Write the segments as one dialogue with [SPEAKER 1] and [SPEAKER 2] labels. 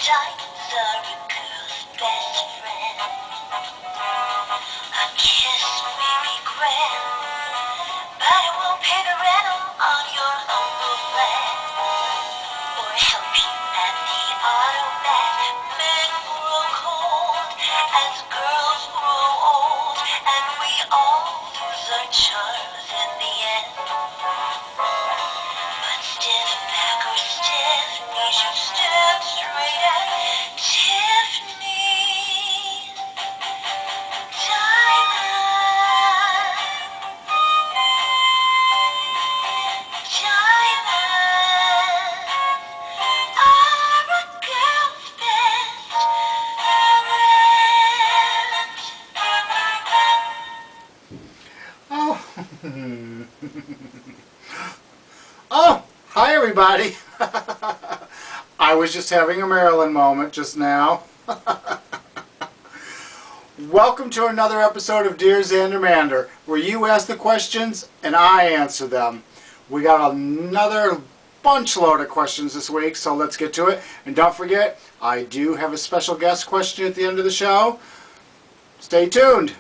[SPEAKER 1] Giants are a girl's best friend. A kiss may be grand, but it won't pay the rent on your uncle's land, or help you at the automat. Men grow cold as girls grow old, and we all lose our charms in the end. But stiff back or stiff knees, you step straight at Tiffany.
[SPEAKER 2] Oh. Oh, hi everybody. I was just having a Marilyn moment just now. Welcome to another episode of Dear Zander Mander, where you ask the questions and I answer them. We got another bunch load of questions this week, so let's get to it. And don't forget, I do have a special guest question at the end of the show. Stay tuned.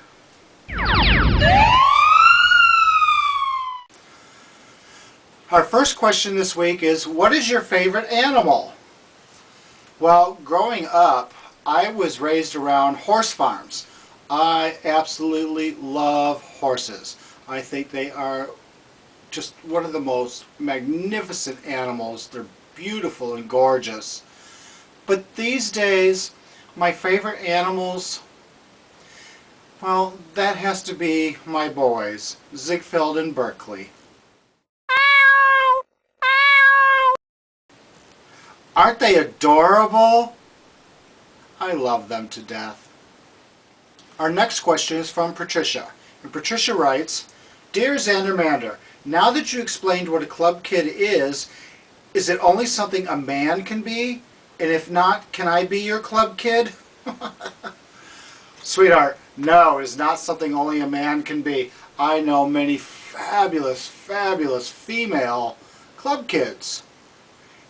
[SPEAKER 2] Our first question this week is, what is your favorite animal? Well, growing up, I was raised around horse farms. I absolutely love horses. I think they are just one of the most magnificent animals. They're beautiful and gorgeous. But these days, my favorite animals, well, that has to be my boys, Ziegfeld and Berkeley. Aren't they adorable? I love them to death. Our next question is from Patricia. And Patricia writes, Dear Zander Mander, now that you explained what a club kid is it only something a man can be? And if not, can I be your club kid? Sweetheart, no, it's not something only a man can be. I know many fabulous, fabulous female club kids.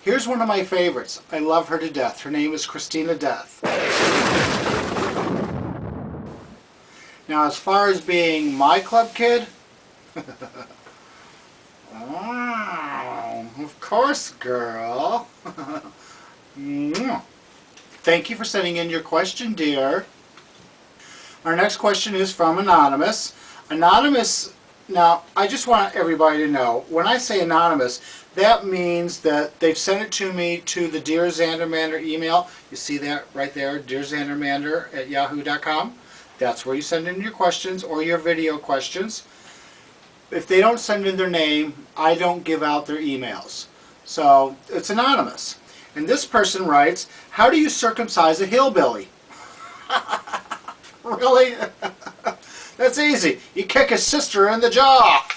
[SPEAKER 2] Here's one of my favorites. I love her to death. Her name is Christina Death. Now, as far as being my club kid, oh, of course, girl. Thank you for sending in your question, dear. Our next question is from Anonymous. Anonymous, now, I just want everybody to know, when I say anonymous, that means that they've sent it to me to the Dear Zander Mander email. You see that right there, dearzandermander@yahoo.com. That's where you send in your questions or your video questions. If they don't send in their name, I don't give out their emails. So it's anonymous. And this person writes, how do you circumcise a hillbilly? Really? That's easy. You kick his sister in the jaw.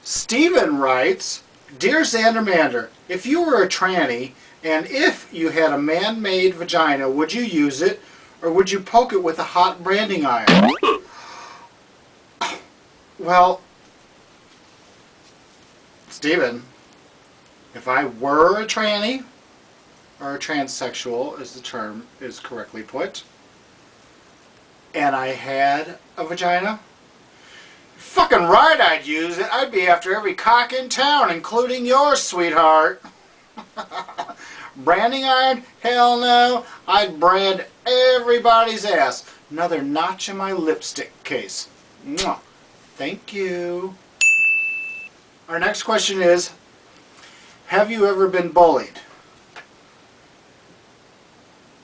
[SPEAKER 2] Stephen writes, Dear Zander Mander, if you were a tranny and if you had a man-made vagina, would you use it or would you poke it with a hot branding iron? Well, Stephen, if I were a tranny, or a transsexual as the term is correctly put, and I had a vagina, fucking right I'd use it. I'd be after every cock in town, including yours, sweetheart. Branding iron? Hell no. I'd brand everybody's ass. Another notch in my lipstick case. Mwah. Thank you. Our next question is, have you ever been bullied?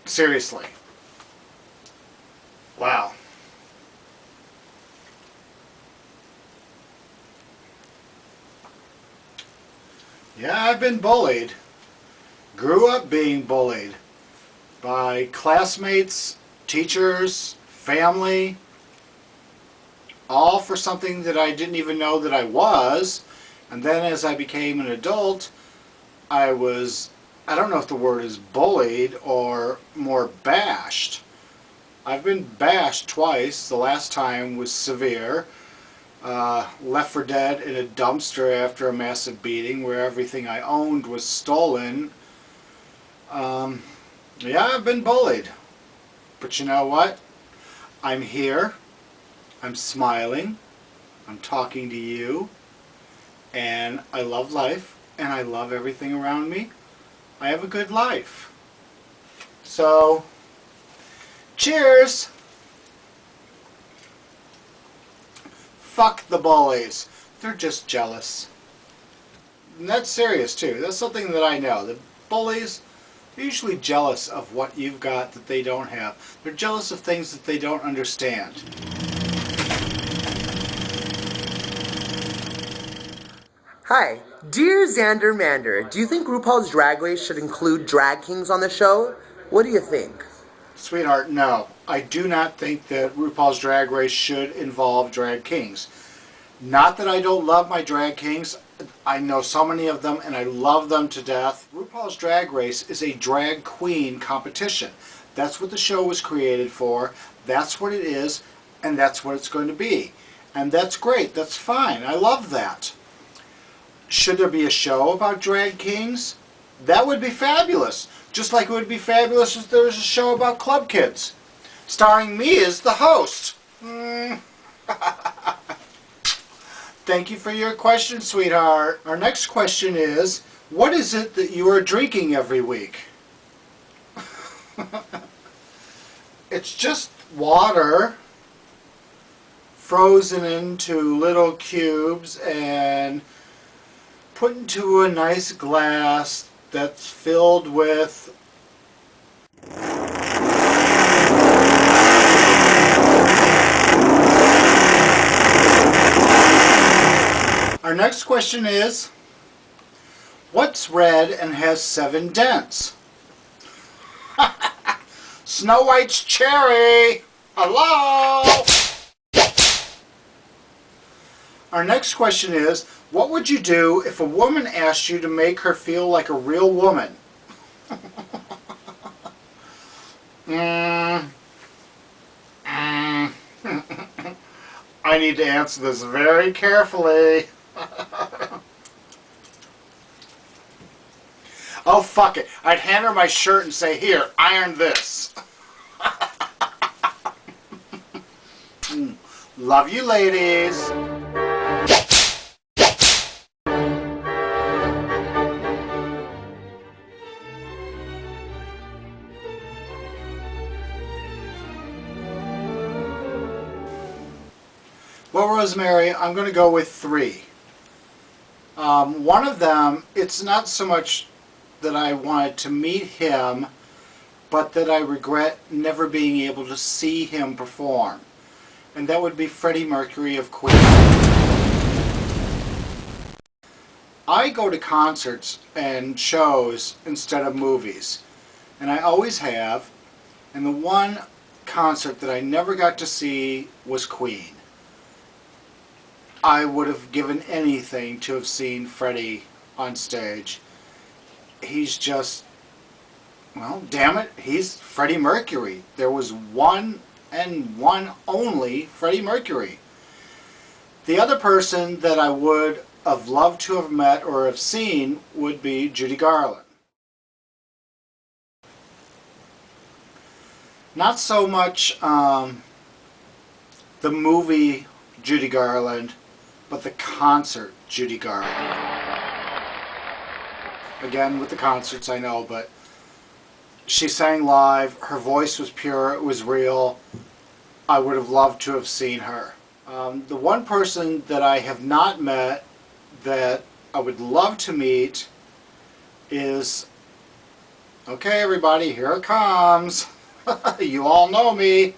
[SPEAKER 2] Seriously. Wow. Yeah, I've been bullied. Grew up being bullied by classmates, teachers, family, all for something that I didn't even know that I was. And then as I became an adult, I don't know if the word is bullied or more bashed. I've been bashed twice. The last time was severe. left for dead in a dumpster after a massive beating where everything I owned was stolen. Yeah, I've been bullied. But you know what? I'm here. I'm smiling. I'm talking to you. And I love life. And I love everything around me. I have a good life. So, cheers! Fuck the bullies. They're just jealous. And that's serious too. That's something that I know. The bullies, they're usually jealous of what you've got that they don't have. They're jealous of things that they don't understand.
[SPEAKER 3] Hi, dear Zander Mander, do you think RuPaul's Drag Race should include drag kings on the show? What do you think?
[SPEAKER 2] Sweetheart, no. I do not think that RuPaul's Drag Race should involve drag kings. Not that I don't love my drag kings. I know so many of them and I love them to death. RuPaul's Drag Race is a drag queen competition. That's what the show was created for. That's what it is, and that's what it's going to be. And that's great. That's fine. I love that. Should there be a show about drag kings? That would be fabulous. Just like it would be fabulous if there was a show about club kids. Starring me as the host. Thank you for your question, sweetheart. Our next question is, what is it that you are drinking every week? It's just water frozen into little cubes and put into a nice glass that's filled with Our next question is, what's red and has 7 dents? Snow White's cherry! Hello! Our next question is, what would you do if a woman asked you to make her feel like a real woman? I need to answer this very carefully. Oh, fuck it. I'd hand her my shirt and say, here, iron this. Love you, ladies. Well, Rosemary, I'm going to go with 3. One of them, it's not so much that I wanted to meet him, but that I regret never being able to see him perform. And that would be Freddie Mercury of Queen. I go to concerts and shows instead of movies. And I always have. And the one concert that I never got to see was Queen. I would have given anything to have seen Freddie on stage. He's just, well, damn it, he's Freddie Mercury. There was one and one only Freddie Mercury. The other person that I would have loved to have met or have seen would be Judy Garland. Not so much the movie Judy Garland, but the concert Judy Garland. Again, with the concerts, I know, but she sang live, her voice was pure, it was real. I would have loved to have seen her. The one person that I have not met that I would love to meet is, okay everybody, here it comes. You all know me,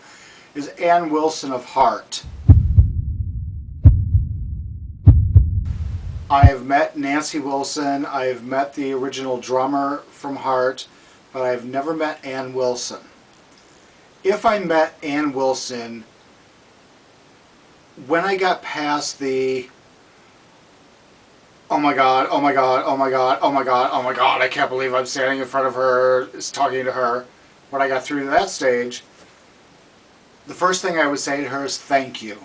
[SPEAKER 2] is Ann Wilson of Heart. I have met Nancy Wilson, I have met the original drummer from Heart, but I have never met Ann Wilson. If I met Ann Wilson, when I got past the oh my god, oh my god, oh my god, oh my god, oh my god, I can't believe I'm standing in front of her, talking to her, when I got through to that stage, the first thing I would say to her is thank you.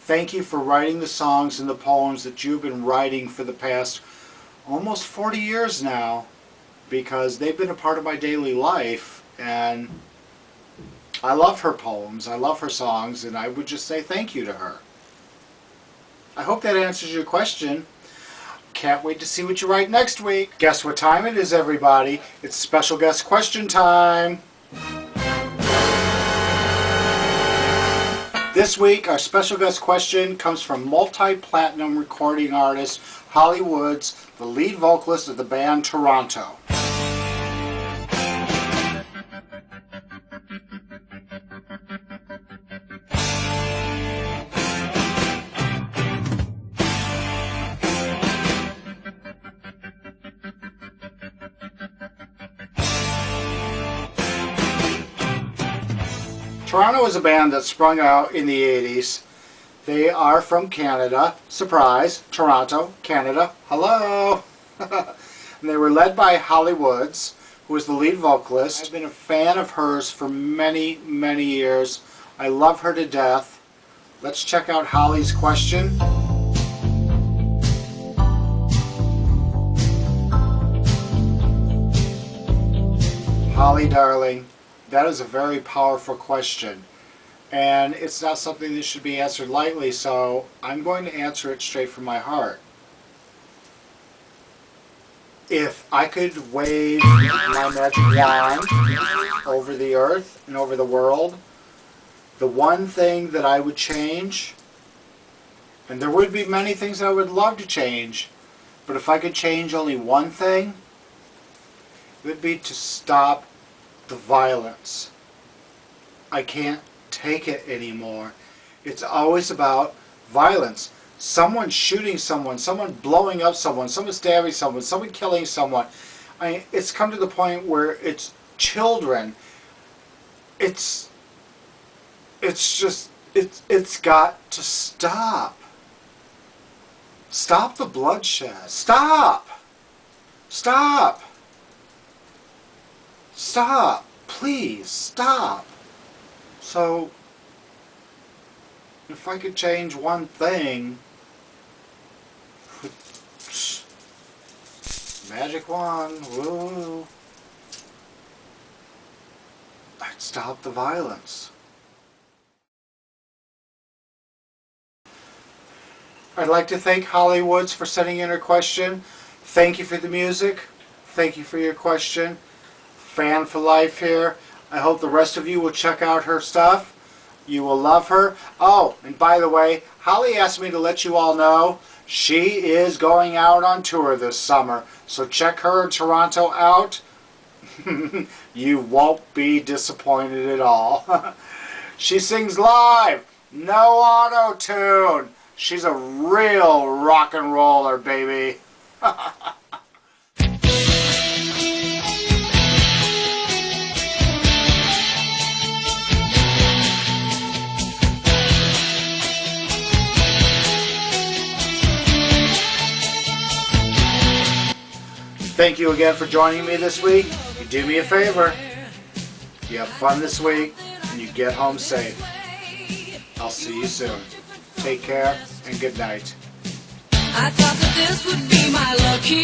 [SPEAKER 2] Thank you for writing the songs and the poems that you've been writing for the past almost 40 years now, because they've been a part of my daily life, and I love her poems, I love her songs, and I would just say thank you to her. I hope that answers your question. Can't wait to see what you write next week. Guess what time it is, everybody? It's special guest question time. This week, our special guest question comes from multi-platinum recording artist Holly Woods, the lead vocalist of the band Toronto. Toronto is a band that sprung out in the 80s. They are from Canada. Surprise, Toronto, Canada. Hello! And they were led by Holly Woods, who is the lead vocalist. I've been a fan of hers for many, many years. I love her to death. Let's check out Holly's question. Holly, darling, that is a very powerful question, and it's not something that should be answered lightly, so I'm going to answer it straight from my heart. If I could wave my magic wand over the earth and over the world, the one thing that I would change, and there would be many things I would love to change, but if I could change only one thing, it would be to stop the violence. I can't take it anymore. It's always about violence. Someone shooting someone, someone blowing up someone, someone stabbing someone, someone killing someone. It's come to the point where it's children. It's got to stop. Stop the bloodshed. Stop! Stop! Stop! Please, stop! So, if I could change one thing, magic wand, woo, I'd stop the violence. I'd like to thank Holly Woods for sending in her question. Thank you for the music. Thank you for your question. Fan for life here. I hope the rest of you will check out her stuff. You will love her. Oh, and by the way, Holly asked me to let you all know she is going out on tour this summer. So check her in Toronto out. You won't be disappointed at all. She sings live. No auto-tune. She's a real rock and roller, baby. Thank you again for joining me this week. You do me a favor. You have fun this week, and you get home safe. I'll see you soon. Take care, and good night.
[SPEAKER 4] I thought that this would be my lucky